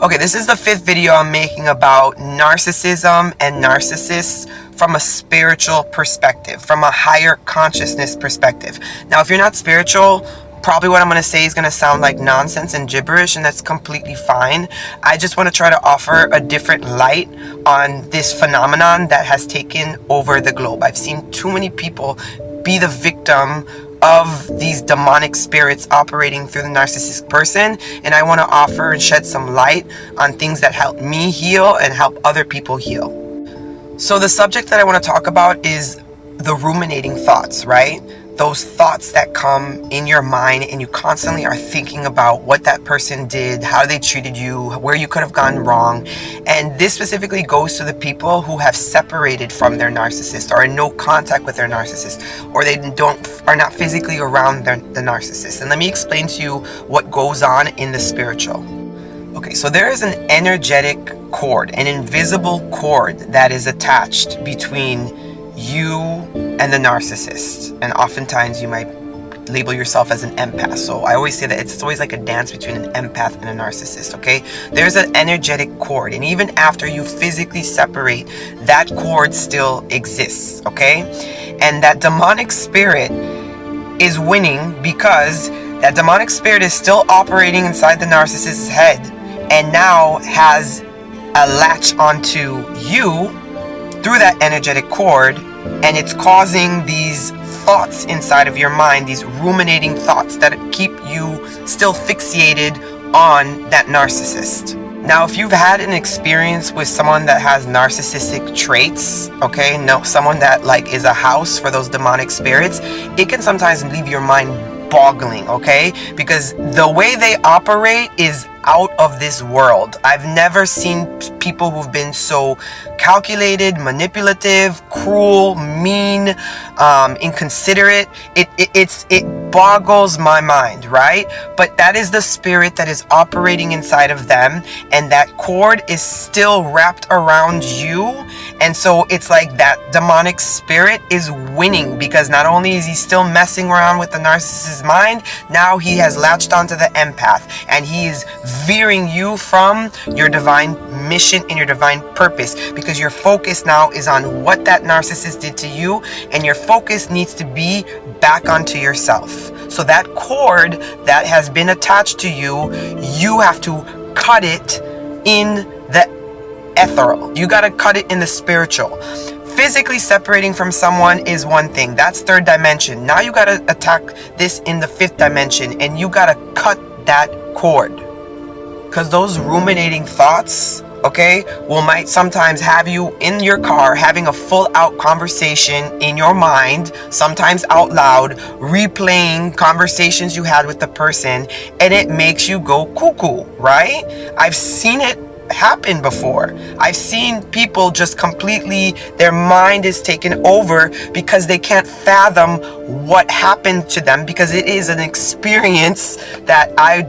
Okay, this is the 5th video I'm making about narcissism and narcissists from a spiritual perspective, from a higher consciousness perspective. Now, if you're not spiritual, probably what I'm going to say is going to sound like nonsense and gibberish, and that's completely fine. I just want to try to offer a different light on this phenomenon that has taken over the globe. I've seen too many people be the victim of these demonic spirits operating through the narcissistic person, and I want to offer and shed some light on things that help me heal and help other people heal. So the subject that I want to talk about is the ruminating thoughts, right? Those thoughts that come in your mind and you constantly are thinking about what that person did, how they treated you, where you could have gone wrong. And this specifically goes to the people who have separated from their narcissist or in no contact with their narcissist, or they are not physically around the narcissist. And let me explain to you what goes on in the spiritual. Okay, so there is an energetic cord, an invisible cord that is attached between you and the narcissist, and oftentimes you might label yourself as an empath. So I always say that it's always like a dance between an empath and a narcissist. Okay, there's an energetic cord, and even after you physically separate, that cord still exists. Okay, and that demonic spirit is winning because that demonic spirit is still operating inside the narcissist's head and now has a latch onto you through that energetic cord, and it's causing these thoughts inside of your mind, these ruminating thoughts that keep you still fixated on that narcissist. Now, if you've had an experience with someone that has narcissistic traits, okay, no, someone that like is a house for those demonic spirits, it can sometimes leave your mind boggling, okay, because the way they operate is out of this world. I've never seen people who've been so calculated, manipulative, cruel, mean, inconsiderate. It boggles my mind, right? But that is the spirit that is operating inside of them, and that cord is still wrapped around you. And so it's like that demonic spirit is winning, because not only is he still messing around with the narcissist's mind, now he has latched onto the empath, and he is veering you from your divine mission and your divine purpose, because your focus now is on what that narcissist did to you, and your focus needs to be back onto yourself. So that cord that has been attached to you, you have to cut it in the ethereal. You got to cut it in the spiritual. Physically separating from someone is one thing. That's 3rd dimension. Now you got to attack this in the 5th dimension, and you got to cut that cord. Because those ruminating thoughts, okay, might sometimes have you in your car having a full out conversation in your mind, sometimes out loud, replaying conversations you had with the person, and it makes you go cuckoo, right? I've seen it happen before. I've seen people just completely, their mind is taken over because they can't fathom what happened to them, because it is an experience that I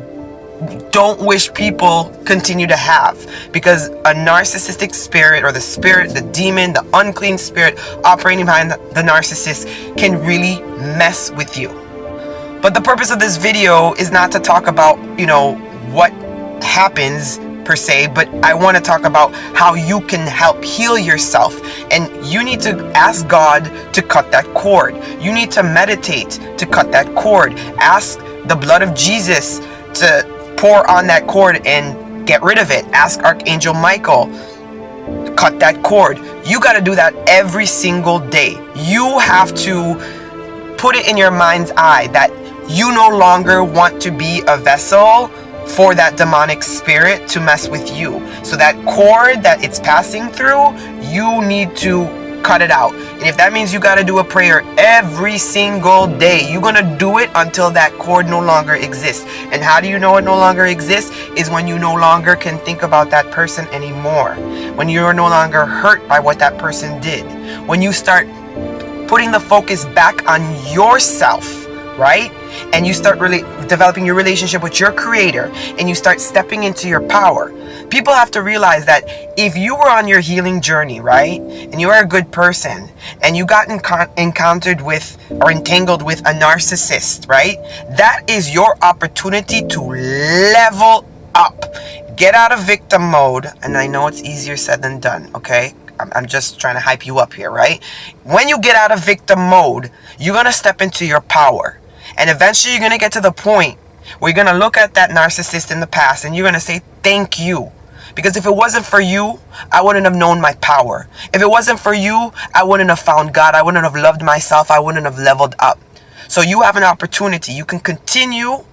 don't wish people continue to have, because a narcissistic spirit, or the spirit, the demon, the unclean spirit operating behind the narcissist, can really mess with you. But the purpose of this video is not to talk about, what happens per se, but I want to talk about how you can help heal yourself. And you need to ask God to cut that cord. You need to meditate to cut that cord. Ask the blood of Jesus to pour on that cord and get rid of it. Ask Archangel Michael, cut that cord. You got to do that every single day. You have to put it in your mind's eye that you no longer want to be a vessel for that demonic spirit to mess with you. So that cord that it's passing through, you need to cut it out. And if that means you got to do a prayer every single day, you're going to do it until that cord no longer exists. And how do you know it no longer exists? Is when you no longer can think about that person anymore. When you're no longer hurt by what that person did. When you start putting the focus back on yourself, right? And you start really developing your relationship with your creator, and you start stepping into your power. People have to realize that if you were on your healing journey, right, and you are a good person, and you got encountered with or entangled with a narcissist, right, that is your opportunity to level up. Get out of victim mode. And I know it's easier said than done, okay? I'm just trying to hype you up here, right? When you get out of victim mode, you're going to step into your power. And eventually you're going to get to the point where you're going to look at that narcissist in the past and you're going to say, thank you. Because if it wasn't for you, I wouldn't have known my power. If it wasn't for you, I wouldn't have found God. I wouldn't have loved myself. I wouldn't have leveled up. So you have an opportunity. You can continue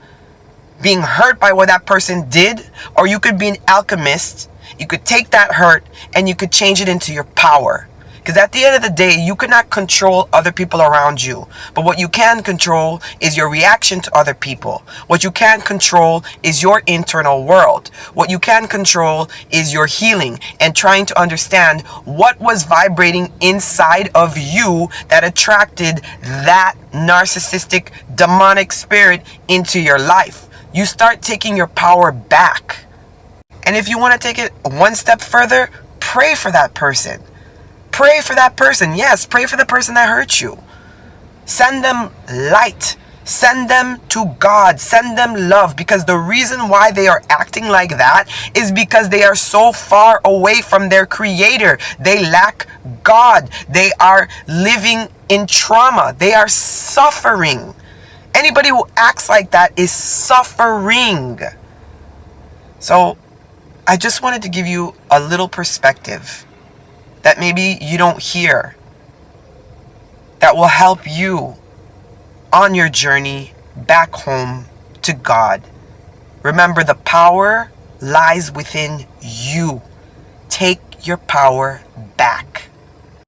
being hurt by what that person did, or you could be an alchemist. You could take that hurt and you could change it into your power. Because at the end of the day, you cannot control other people around you. But what you can control is your reaction to other people. What you can control is your internal world. What you can control is your healing and trying to understand what was vibrating inside of you that attracted that narcissistic, demonic spirit into your life. You start taking your power back. And if you want to take it one step further, pray for that person. Pray for that person. Yes, pray for the person that hurt you. Send them light. Send them to God. Send them love. Because the reason why they are acting like that is because they are so far away from their creator. They lack God. They are living in trauma. They are suffering. Anybody who acts like that is suffering. So I just wanted to give you a little perspective that maybe you don't hear, that will help you on your journey back home to God. Remember, the power lies within you. Take your power back.